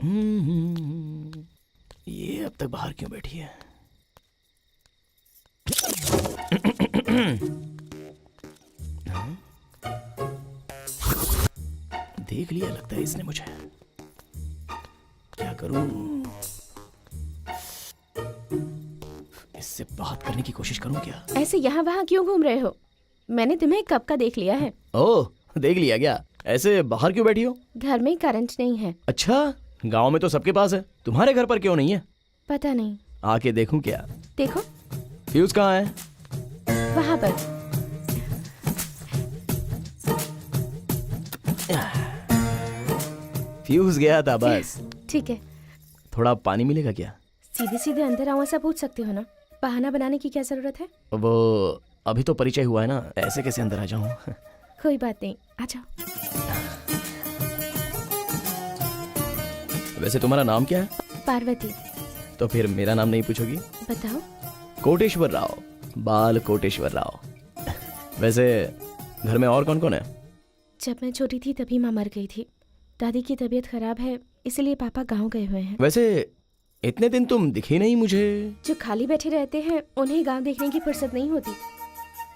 ये अब तक बाहर क्यों बैठी है? देख लिया लगता है इसने मुझे। क्या करूं? इससे बात करने की कोशिश करूं क्या? ऐसे यहाँ वहाँ क्यों घूम रहे हो? मैंने तुम्हें कब का देख लिया है। ओह, देख लिया क्या? ऐसे बाहर क्यों बैठी हो? घर में करंट नहीं है। अच्छा, गांव में तो सबके पास है, तुम्हारे घर पर क्यों नहीं है? पता नहीं। आके देखूं क्या? देखो, फ्यूज कहाँ है? वहाँ पर। फ्यूज गया था बस। ठीक है। थोड़ा पानी मिलेगा क्या? सीधे सीधे अंदर आओ ऐसा पूछ सकते हो ना, बहाना बनाने की क्या जरूरत है? वो अभी तो परिचय हुआ है ना, ऐसे कैसे अंदर आ जाऊं? कोई बात नहीं, आ जाओ। वैसे तुम्हारा नाम क्या है? पार्वती। तो फिर मेरा नाम नहीं पूछोगी? बताओ। कोटेश्वर राव, बाल कोटेश्वर राव। वैसे घर में और कौन कौन है? जब मैं छोटी थी तभी माँ मर गई थी। दादी की तबीयत खराब है, इसलिए पापा गांव गए हुए हैं। वैसे इतने दिन तुम दिखी नहीं मुझे। जो खाली बैठे रहते हैं उन्हें गांव देखने की फुर्सत नहीं होती,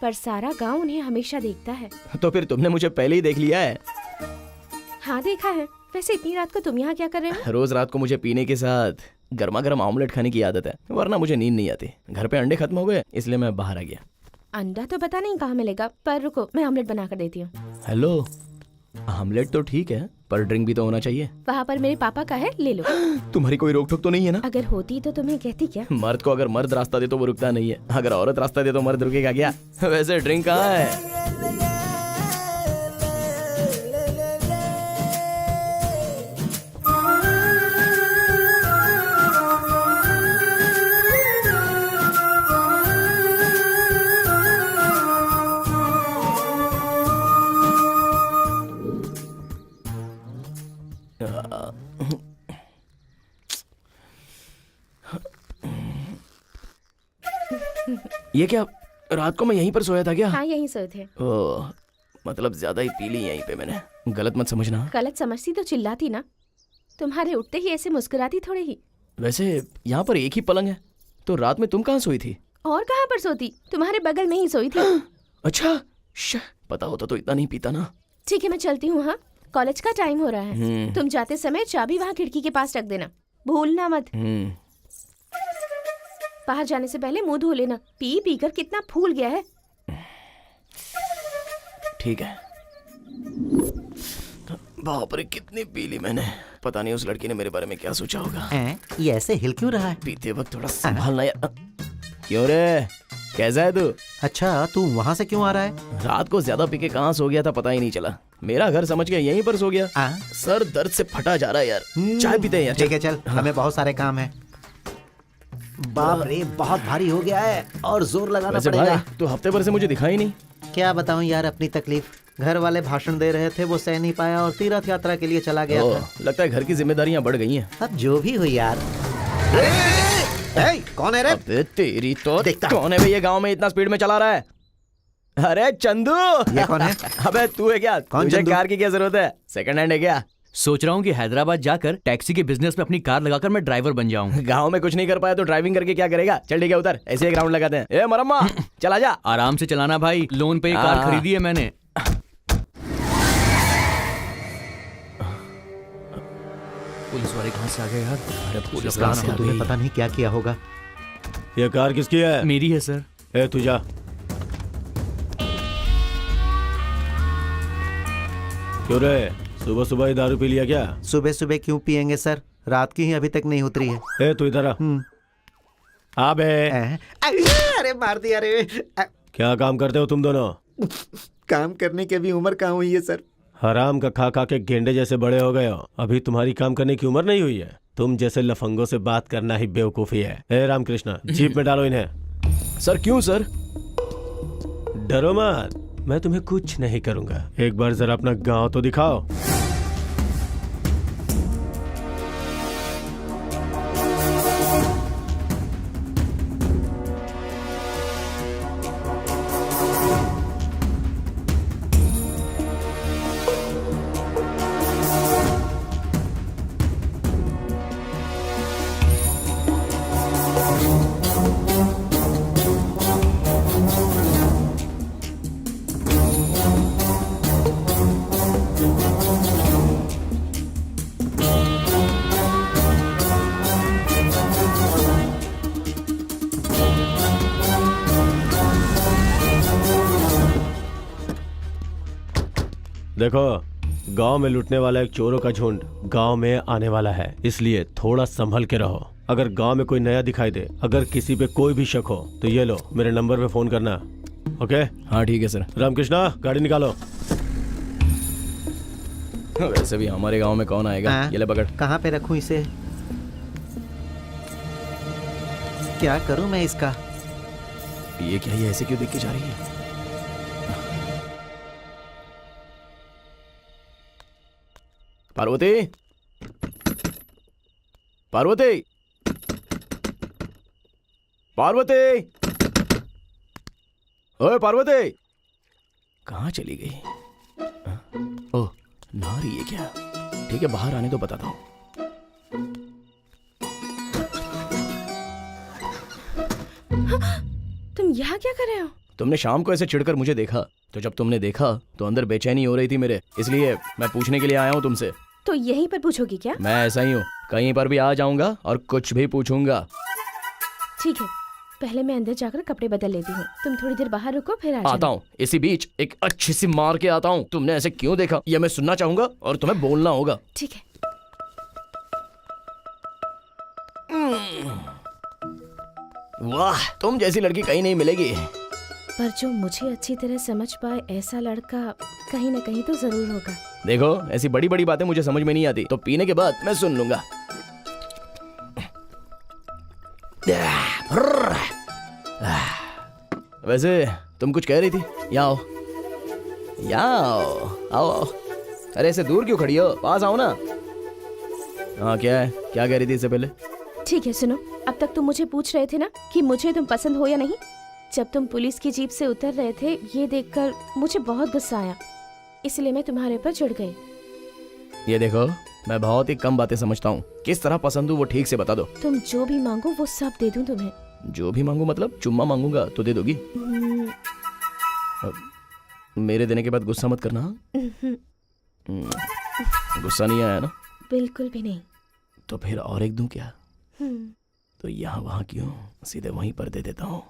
पर सारा गांव उन्हें हमेशा देखता है। तो फिर तुमने मुझे पहले ही देख लिया है। हाँ देखा है। वैसे इतनी रात को तुम यहाँ क्या कर रहे हो? रोज रात को मुझे पीने के साथ गर्मा गर्म ऑमलेट खाने की आदत है, वरना मुझे नींद नहीं आती। घर पे अंडे खत्म हो गए, इसलिए मैं बाहर आ गया। अंडा तो पता नहीं कहाँ मिलेगा, पर रुको मैं ऑमलेट बना कर देती हूँ। हेलो, ऑमलेट तो ठीक है, पर ड्रिंक भी तो होना चाहिए। वहाँ पर मेरे पापा का है, ले लो। तुम्हारी कोई रोक टोक तो नहीं है ना? अगर होती तो तुम्हें कहती क्या? मर्द को अगर मर्द रास्ता दे तो वो रुकता नहीं है, अगर औरत रास्ता दे तो मर्द रुकेगा क्या? वैसे ड्रिंक कहाँ है? ये क्या, रात को मैं यहीं पर सोया था क्या? हाँ यहीं सोए थे। ओह, मतलब ज्यादा ही पी ली यहीं पे मैंने। गलत मत समझना। गलत समझती तो चिल्लाती ना, तुम्हारे उठते ही ऐसे मुस्कुराती थोड़े ही। वैसे यहाँ पर एक ही पलंग है, तो रात में तुम कहाँ सोई थी? और कहाँ पर सोती, तुम्हारे बगल में ही सोई थी। अच्छा, पता होता तो इतना नहीं पीता ना। ठीक है मैं चलती हूँ। हाँ, कॉलेज का टाइम हो रहा है। तुम जाते समय चाबी वहाँ खिड़की के पास रख देना, भूलना मत। बाहर जाने से पहले मुंह धो लेना, पी पी कर कितना फूल गया है। ठीक है। बाप रे, कितनी पी ली मैंने। पता नहीं उस लड़की ने मेरे बारे में क्या सोचा होगा। ये ऐसे हिल क्यों रहा है? पीते वक्त थोड़ा संभालना यार। क्यों रे, कैसा है तू? अच्छा, तू वहाँ से क्यों आ रहा है? रात को ज्यादा पी के कहाँ सो गया था पता ही नहीं चला। मेरा घर समझ के यहीं पर सो गया। सर दर्द से फटा जा रहा है यार। चाय पीते हैं यार। ठीक है चल, हमें बहुत सारे काम है। बाप रे, बहुत भारी हो गया है और जोर लगाना पड़ेगा। तू हफ्ते भर से मुझे दिखा ही नहीं। क्या बताऊं यार अपनी तकलीफ। घर वाले भाषण दे रहे थे, वो सह नहीं पाया और तीर्थ यात्रा के लिए चला गया था। लगता है घर की जिम्मेदारियां बढ़ गई हैं। अब जो भी हुई यार। कौन है रे? अबे तेरी तो कौन है भैया, गांव में इतना स्पीड में चला रहा है? अरे चंदू। ये कौन है? अबे तू है क्या? तुझे कार की क्या जरूरत है? सेकंड हैंड है क्या? सोच रहा हूँ कि हैदराबाद जाकर टैक्सी के बिजनेस में अपनी कार लगाकर मैं ड्राइवर बन जाऊँ। गांव में कुछ नहीं कर पाया तो ड्राइविंग करके क्या करेगा? चल ठीक है उतर, ऐसे एक राउंड लगाते हैं। ए मरम्मा, चला जा। आराम से चलाना भाई, लोन पे ये कार खरीदी है मैंने। पुलिस वाले कहाँ से आ गए यार? अरे पुलिस कहाँ से आ तुम्हें गई? पता नहीं क्या किया होगा। ये कार किसकी है? मेरी है सर। ए तू जा। क्यों रे, सुबह सुबह ही दारू पी लिया क्या? सुबह सुबह क्यों पियेंगे सर, रात की ही अभी तक नहीं उतरी है। ए तू इधर आ बे। अरे मार दिया रे। क्या काम करते हो तुम दोनों? काम करने की भी उम्र कहाँ हुई है सर? हराम का खा खा के गेंडे जैसे बड़े हो गए हो, अभी तुम्हारी काम करने की उम्र नहीं हुई है। तुम जैसे लफंगों से बात करना ही बेवकूफी है। ए रामकृष्णा, जीप में डालो इन्हें। सर क्यों सर? डरो मत, मैं तुम्हें कुछ नहीं करूंगा। एक बार जरा अपना गांव तो दिखाओ। देखो, गांव में लूटने वाला एक चोरों का झुंड गांव में आने वाला है, इसलिए थोड़ा संभल के रहो। अगर गांव में कोई नया दिखाई दे, अगर किसी पे कोई भी शक हो तो ये लो, मेरे नंबर पे फोन करना। ओके? हाँ ठीक है सर। रामकृष्णा, गाड़ी निकालो। वैसे भी हमारे गांव में कौन आएगा। हाँ। ये ले पकड़। कहाँ पे रखूं इसे? क्या करूं मैं इसका? ये क्या, ये ऐसे क्यों देख के जा रही है? पार्वती, पार्वती, पार्वती, ओए पार्वती, कहाँ चली गई? ओह, नहा रही है क्या? ठीक है, बाहर आने तो बताता हूँ। तुम यहाँ क्या कर रहे हो? तुमने शाम को ऐसे चिढ़कर मुझे देखा, तो जब तुमने देखा तो अंदर बेचैनी हो रही थी मेरे, इसलिए मैं पूछने के लिए आया हूँ तुमसे। तो यहीं पर पूछोगी क्या? मैं ऐसा ही हूँ, कहीं पर भी आ जाऊंगा और कुछ भी पूछूंगा। ठीक है, पहले मैं अंदर जाकर कपड़े बदल लेती हूँ। तुम थोड़ी देर बाहर रुको, फिर आता हूँ। इसी बीच एक अच्छी सी मार के आता हूँ। तुमने ऐसे क्यों देखा, यह मैं सुनना चाहूंगा और तुम्हें बोलना होगा। ठीक है। वाह, तुम जैसी लड़की कहीं नहीं मिलेगी। पर जो मुझे अच्छी तरह समझ पाए ऐसा लड़का कहीं न कहीं तो जरूर होगा। देखो, ऐसी बड़ी बड़ी बातें मुझे समझ में नहीं आती, तो पीने के बाद मैं सुन लूंगा। वैसे तुम कुछ कह रही थी? यहाँ आओ, यहाँ आओ, आओ आओ। अरे ऐसे दूर क्यों खड़ी हो, पास आओ ना। हाँ, क्या है, क्या कह रही थी इससे पहले? ठीक है, सुनो। अब तक तुम मुझे पूछ रहे थे ना कि मुझे तुम पसंद हो या नहीं। जब तुम पुलिस की जीप से उतर रहे थे, ये देखकर मुझे बहुत गुस्सा आया, इसलिए मैं तुम्हारे ऊपर चिढ़ गई। ये देखो, मैं बहुत ही कम बातें समझता हूँ। किस तरह पसंद हूँ वो ठीक से बता दो। तुम जो भी मांगो वो सब दे दूं तुम्हें। जो भी मांगू मतलब? चुम्मा मांगूंगा तो दे दोगी? मेरे देने के बाद गुस्सा मत करना। गुस्सा नहीं आया ना? बिल्कुल भी नहीं। तो फिर और एक दूं क्या? तो यहाँ वहाँ क्यों, सीधे वहीं पर दे देता हूँ।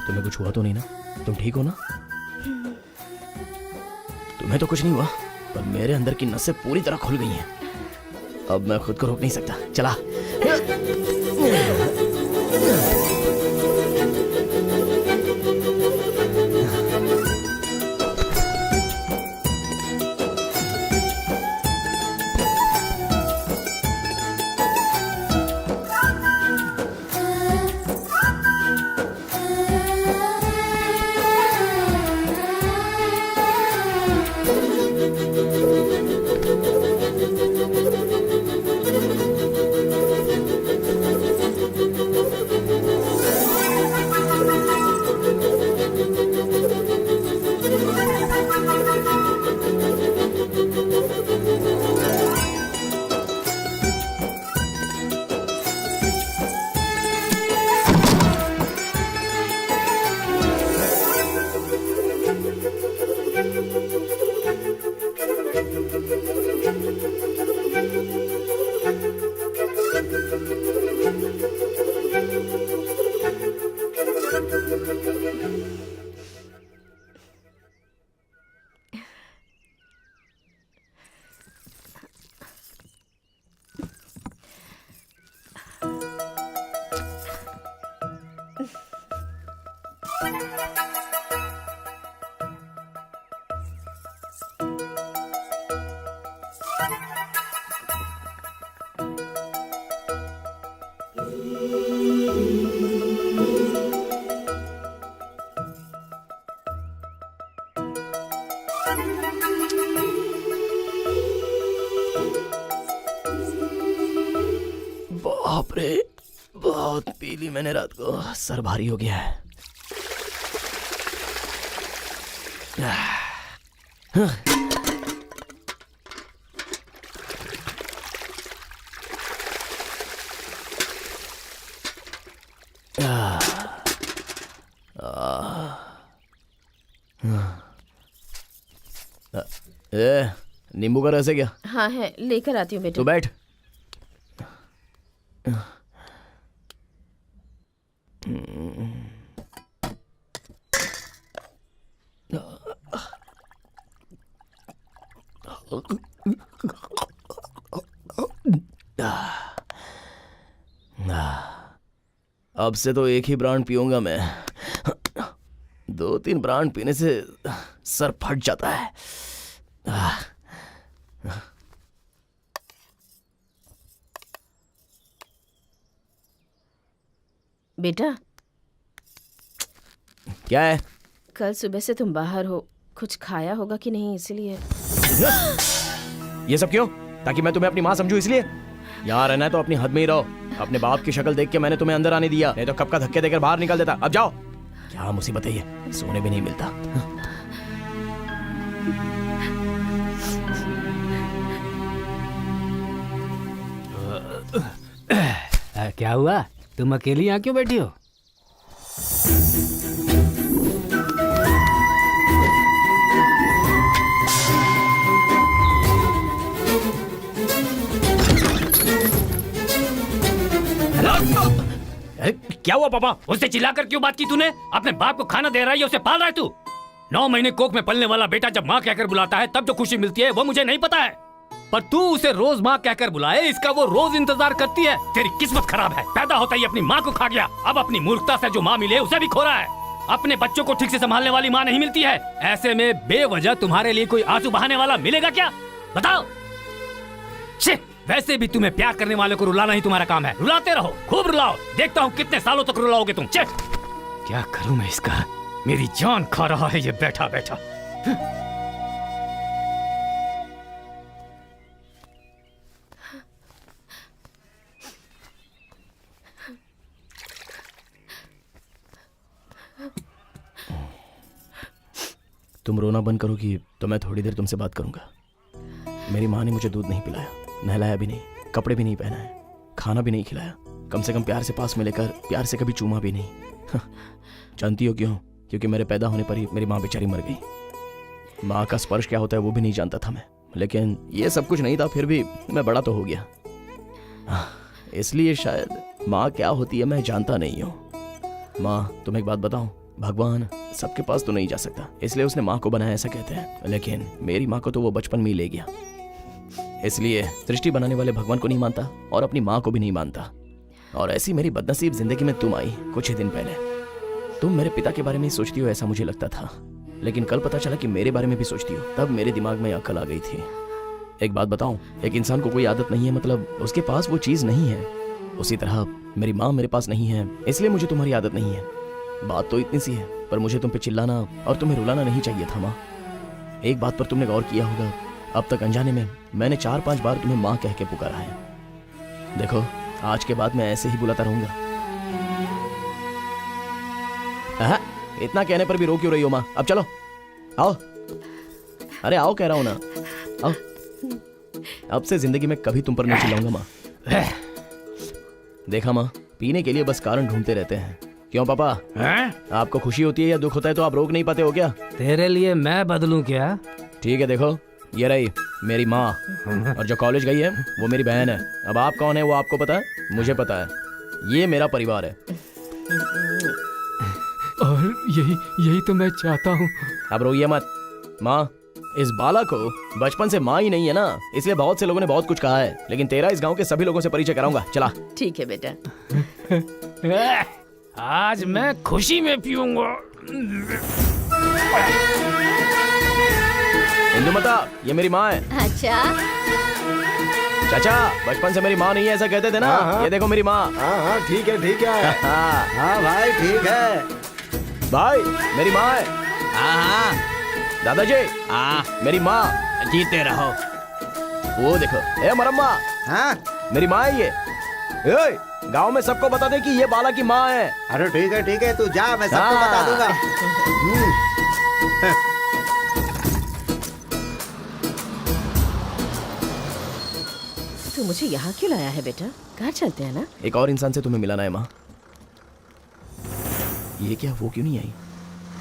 तुम्हें कुछ हुआ तो नहीं ना? तुम ठीक हो ना? तुम्हें तो कुछ नहीं हुआ, पर मेरे अंदर की नसें पूरी तरह खुल गई हैं। अब मैं खुद को रोक नहीं सकता। चला। बाप रे, बहुत पी ली मैंने रात को, सर भारी हो गया है। नींबू का रस है क्या? हाँ है, लेकर आती हूँ बेटा। तो बैठ। अब से तो एक ही ब्रांड पीऊंगा मैं। 2-3 ब्रांड पीने से सर फट जाता है। बेटा, क्या है? कल सुबह से तुम बाहर हो, कुछ खाया होगा कि नहीं, इसलिए। ये सब क्यों? ताकि मैं तुम्हें अपनी माँ समझूं इसलिए? यहाँ रहना है तो अपनी हद में ही रहो। अपने बाप की शक्ल देख के मैंने तुम्हें अंदर आने दिया, नहीं तो कब का धक्के देकर बाहर निकाल देता। अब जाओ। क्या मुसीबत है ये, सोने भी नहीं मिलता। क्या हुआ? तुम अकेली यहाँ क्यों बैठी हो? क्या हुआ पापा? उससे चिल्लाकर क्यों बात की तूने? अपने बाप को खाना दे रहा है या उसे पाल रहा है तू? 9 महीने कोख में पलने वाला बेटा जब माँ कहकर बुलाता है तब जो खुशी मिलती है वो मुझे नहीं पता है, पर तू उसे रोज माँ कहकर बुलाए इसका वो रोज इंतजार करती है। तेरी किस्मत खराब है, पैदा होता ही अपनी माँ को खा गया, अब अपनी मूर्खता से जो माँ मिले उसे भी खो रहा है। अपने बच्चों को ठीक से संभालने वाली माँ नहीं मिलती है, ऐसे में बेवजह तुम्हारे लिए कोई आंसू बहाने वाला मिलेगा क्या? बताओ। वैसे भी तुम्हें प्यार करने वाले को रुलाना ही तुम्हारा काम है, रुलाते रहो, खूब रुलाओ, देखता हूँ कितने सालों तक रुलाओगे तुम। क्या करूँ मैं इसका, मेरी जान खा रहा है ये बैठा बैठा। तुम रोना बंद करोगी तो मैं थोड़ी देर तुमसे बात करूंगा। मेरी माँ ने मुझे दूध नहीं पिलाया, नहलाया भी नहीं, कपड़े भी नहीं पहनाए, खाना भी नहीं खिलाया, कम से कम प्यार से पास में लेकर प्यार से कभी चूमा भी नहीं। जानती हो क्यों? क्योंकि मेरे पैदा होने पर ही मेरी माँ बेचारी मर गई। माँ का स्पर्श क्या होता है वो भी नहीं जानता था मैं, लेकिन ये सब कुछ नहीं था, फिर भी मैं बड़ा तो हो गया। इसलिए शायद माँ क्या होती है मैं जानता नहीं हूँ। माँ, तुम एक बात बताऊं, भगवान सबके पास तो नहीं जा सकता, इसलिए उसने माँ को बनाया ऐसा कहते हैं, लेकिन मेरी माँ को तो वो बचपन में ही ले गया। इसलिए सृष्टि बनाने वाले भगवान को नहीं मानता और अपनी माँ को भी नहीं मानता। और ऐसी मेरी बदनसीब जिंदगी में तुम आई कुछ ही दिन पहले। तुम मेरे पिता के बारे में ही सोचती हो ऐसा मुझे लगता था, लेकिन कल पता चला कि मेरे बारे में भी सोचती हो, तब मेरे दिमाग में अकल आ गई थी। एक बात बताऊं, एक इंसान को कोई आदत नहीं है मतलब उसके पास वो चीज नहीं है, उसी तरह मेरी माँ मेरे पास नहीं है इसलिए मुझे तुम्हारी आदत नहीं है। बात तो इतनी सी है, पर मुझे तुम पे चिल्लाना और तुम्हें रुलाना नहीं चाहिए था। माँ, एक बात पर तुमने गौर किया होगा, अब तक अनजाने में मैंने 4-5 बार तुम्हें माँ कह के पुकारा है। देखो, आज के बाद मैं ऐसे ही बुलाता रहूंगा। इतना कहने पर भी रो क्यों रही हो माँ? अब चलो, आओ। अरे आओ कह रहा हूं ना, आओ। अब से जिंदगी में कभी तुम पर नहीं चिल्लाऊंगा माँ। देखा माँ, पीने के लिए बस कारण ढूंढते रहते हैं। क्यों पापा, आपको खुशी होती है या दुख होता है तो आप रोक नहीं पाते हो क्या? तेरे लिए मैं बदलूं क्या? ठीक है, देखो ये रही मेरी माँ, और जो कॉलेज गई है वो मेरी बहन है। अब आप कौन है वो आपको पता है, मुझे पता है। ये मेरा परिवार है और यही तो मैं चाहता हूँ। अब रोइए मत माँ। इस बाला को बचपन से माँ ही नहीं है ना, इसलिए बहुत से लोगों ने बहुत कुछ कहा है, लेकिन तेरा इस गांव के सभी लोगों से परिचय कराऊंगा। चला। ठीक है बेटा। आज मैं खुशी में पीऊंगा। इंदुमता, ये मेरी माँ है। अच्छा चाचा, बचपन से मेरी माँ नहीं है ऐसा कहते थे ना। हाँ। ये देखो मेरी माँ। हाँ ठीक है ठीक है। हाँ भाई ठीक है। भाई मेरी माँ है। हाँ दादाजी, मेरी माँ। जीते रहो। वो देखो, ए मरम्मा, हाँ मेरी माँ है ये। गांव में सबको बता दे कि ये बाला की माँ है। अरे ठीक है तू जा, मैं सबको बता दूंगा। तू मुझे यहाँ क्यों लाया है बेटा? घर चलते हैं ना। एक और इंसान से तुम्हें मिलाना है माँ। ये क्या, वो क्यों नहीं आई?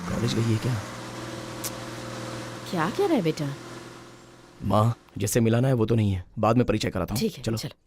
कॉलेज गई है क्या? क्या कह रहा है बेटा? माँ जिससे मिलाना है वो तो नहीं है, बाद में परिचय कराता हूँ। ठीक है चलो चलो।